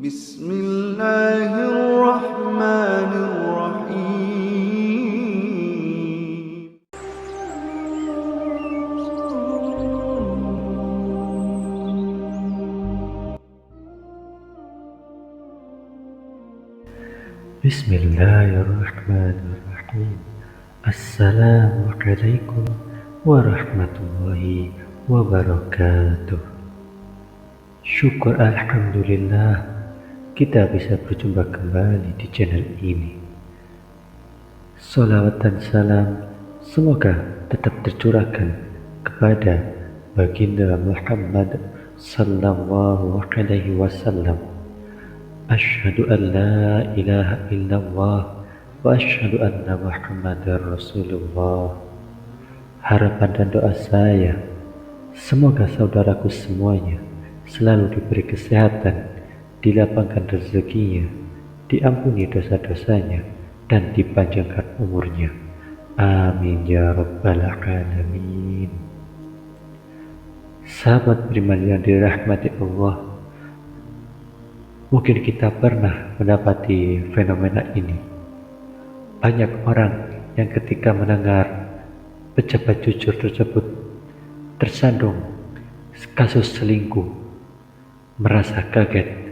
بسم الله الرحمن الرحيم بسم الله الرحمن الرحيم. السلام عليكم ورحمة الله wabarakatuh. Syukur alhamdulillah kita bisa berjumpa kembali di channel ini. Salawat dan salam semoga tetap tercurahkan kepada baginda Muhammad sallallahu alaihi wasallam. Asyhadu an la ilaha illallah wa asyhadu anna Muhammadar Rasulullah. Harapan dan doa saya, semoga saudaraku semuanya selalu diberi kesehatan, dilapangkan rezekinya, diampuni dosa-dosanya, dan dipanjangkan umurnya. Amin ya rabbal alamin. Sahabat beriman yang dirahmati Allah, mungkin kita pernah mendapati fenomena ini. Banyak orang yang ketika mendengar pejabat jujur tersebut tersandung kasus selingkuh, merasa kaget.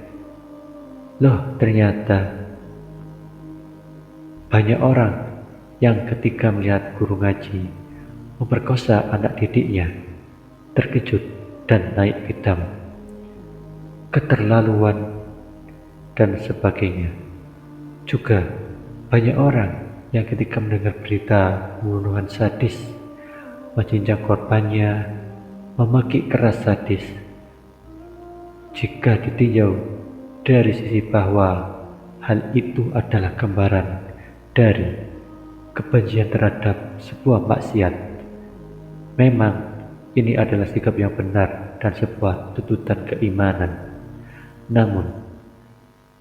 Loh, ternyata banyak orang yang ketika melihat guru ngaji memperkosa anak didiknya terkejut dan naik pitam, keterlaluan, dan sebagainya. Juga banyak orang yang ketika mendengar berita pembunuhan sadis, menjinjang korbannya, memaki keras sadis, jika ditinjau dari sisi bahwa hal itu adalah gambaran dari kebencian terhadap sebuah maksiat, memang ini adalah sikap yang benar dan sebuah tuntutan keimanan. Namun,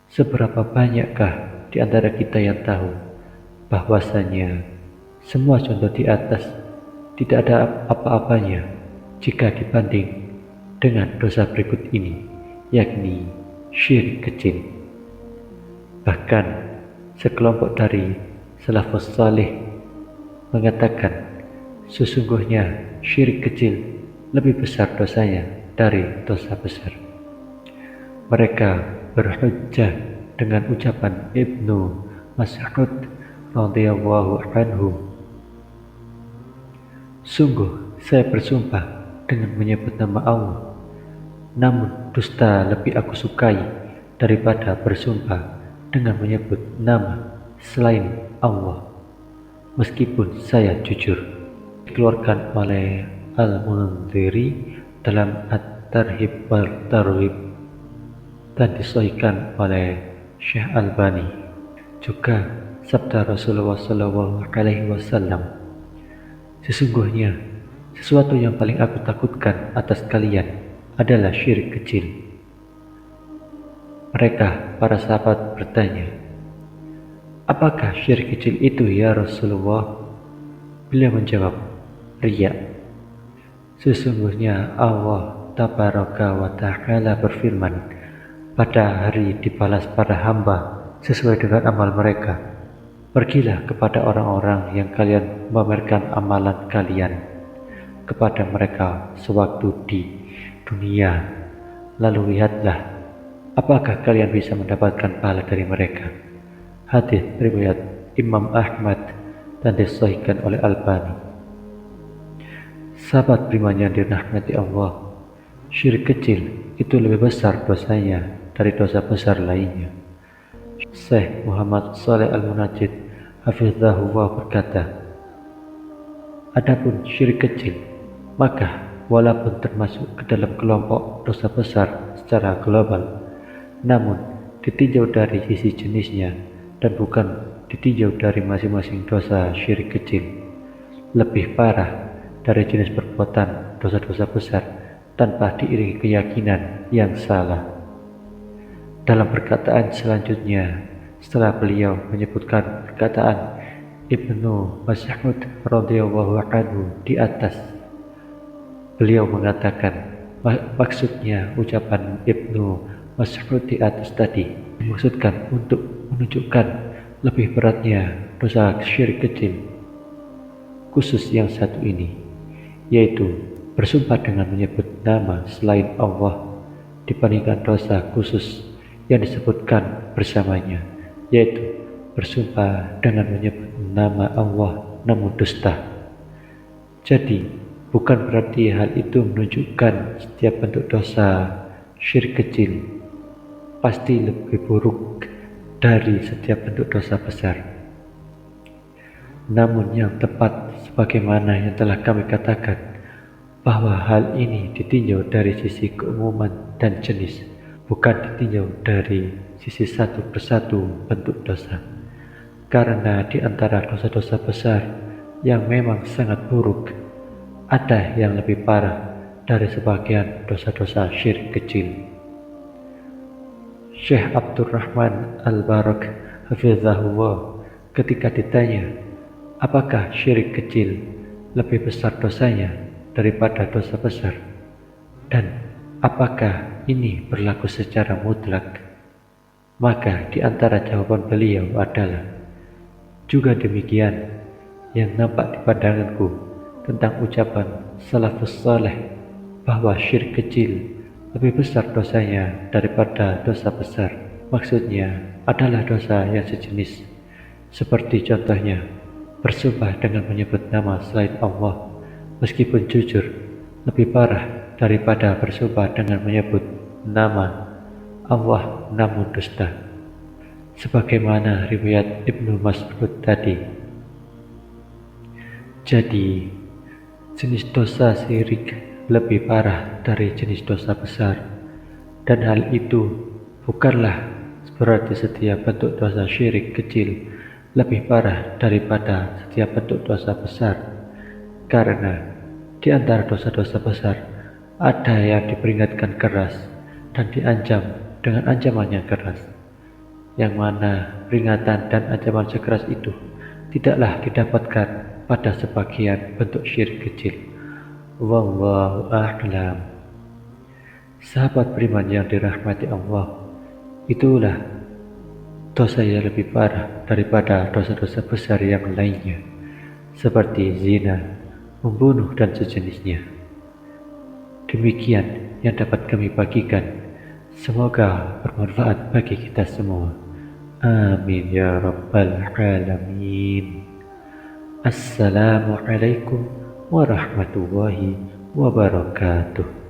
seberapa banyakkah di antara kita yang tahu bahwasanya semua contoh di atas tidak ada apa-apanya jika dibanding dengan dosa berikut ini, yakni syirik kecil. Bahkan sekelompok dari salafus salih mengatakan sesungguhnya syirik kecil lebih besar dosanya dari dosa besar. Mereka berhujjah dengan ucapan Ibnu Mas'ud radhiyallahu anhu, sungguh saya bersumpah dengan menyebut nama Allah, namun dusta lebih aku sukai daripada bersumpah dengan menyebut nama selain Allah, meskipun saya jujur. Dikeluarkan oleh Al-Mundhiri dalam At-Tarhib wal Tarhib dan disahihkan oleh Syekh Albani. Juga sabda Rasulullah SAW, sesungguhnya sesuatu yang paling aku takutkan atas kalian adalah syirik kecil. Mereka, para sahabat, bertanya, apakah syirik kecil itu ya Rasulullah? Beliau menjawab, riya. Sesungguhnya Allah Tabaraka wa Ta'ala berfirman, pada hari dibalas para hamba sesuai dengan amal mereka. Pergilah kepada orang-orang yang kalian memamerkan amalan kalian kepada mereka sewaktu di dunia, lalu lihatlah apakah kalian bisa mendapatkan pahala dari mereka. Hadis riwayat Imam Ahmad dan disahihkan oleh Albani. Sahabat beriman yang dirahmati Allah, syirik kecil itu lebih besar dosanya dari dosa besar lainnya. Syekh Muhammad Shalih Al-Munajjid hafizahullah berkata, adapun syirik kecil, maka walaupun termasuk ke dalam kelompok dosa besar secara global, namun ditinjau dari sisi jenisnya dan bukan ditinjau dari masing-masing dosa syirik kecil, lebih parah dari jenis perbuatan dosa-dosa besar tanpa diiringi keyakinan yang salah. Dalam perkataan selanjutnya, setelah beliau menyebutkan perkataan Ibnu Mas'ud radhiyallahu anhu di atas, beliau mengatakan maksudnya ucapan Ibnu Mas'ud di atas tadi dimaksudkan untuk menunjukkan lebih beratnya dosa syirik kecil khusus yang satu ini, yaitu bersumpah dengan menyebut nama selain Allah dibandingkan dosa khusus yang disebutkan bersamanya, yaitu bersumpah dengan menyebut nama Allah namun dusta. Jadi, bukan berarti hal itu menunjukkan setiap bentuk dosa syirik kecil pasti lebih buruk dari setiap bentuk dosa besar. Namun yang tepat sebagaimana yang telah kami katakan, bahwa hal ini ditinjau dari sisi keumuman dan jenis, bukan ditinjau dari sisi satu persatu bentuk dosa. Karena di antara dosa-dosa besar yang memang sangat buruk, ada yang lebih parah dari sebagian dosa-dosa syirik kecil. Syekh Abdurrahman Al-Barak hafizahullah ketika ditanya apakah syirik kecil lebih besar dosanya daripada dosa besar, dan apakah ini berlaku secara mutlak, maka di antara jawaban beliau adalah juga demikian yang nampak di pandanganku tentang ucapan salafus saleh bahwa syirik kecil lebih besar dosanya daripada dosa besar. Maksudnya adalah dosa yang sejenis, seperti contohnya bersumpah dengan menyebut nama selain Allah, meskipun jujur lebih parah daripada bersumpah dengan menyebut nama Allah namun dusta, sebagaimana riwayat Ibnu Mas'ud tadi. Jadi, jenis dosa syirik lebih parah dari jenis dosa besar, dan hal itu bukanlah berarti setiap bentuk dosa syirik kecil lebih parah daripada setiap bentuk dosa besar, karena di antara dosa-dosa besar ada yang diperingatkan keras dan diancam dengan ancaman yang keras, yang mana peringatan dan ancaman sekeras itu tidaklah didapatkan pada sebagian bentuk syirik kecil. Wallahu a'lam. Sahabat beriman yang dirahmati Allah, itulah dosa yang lebih parah daripada dosa-dosa besar yang lainnya, seperti zina, membunuh dan sejenisnya. Demikian yang dapat kami bagikan. Semoga bermanfaat bagi kita semua. Amin ya rabbal alamin. Assalamualaikum warahmatullahi wabarakatuh.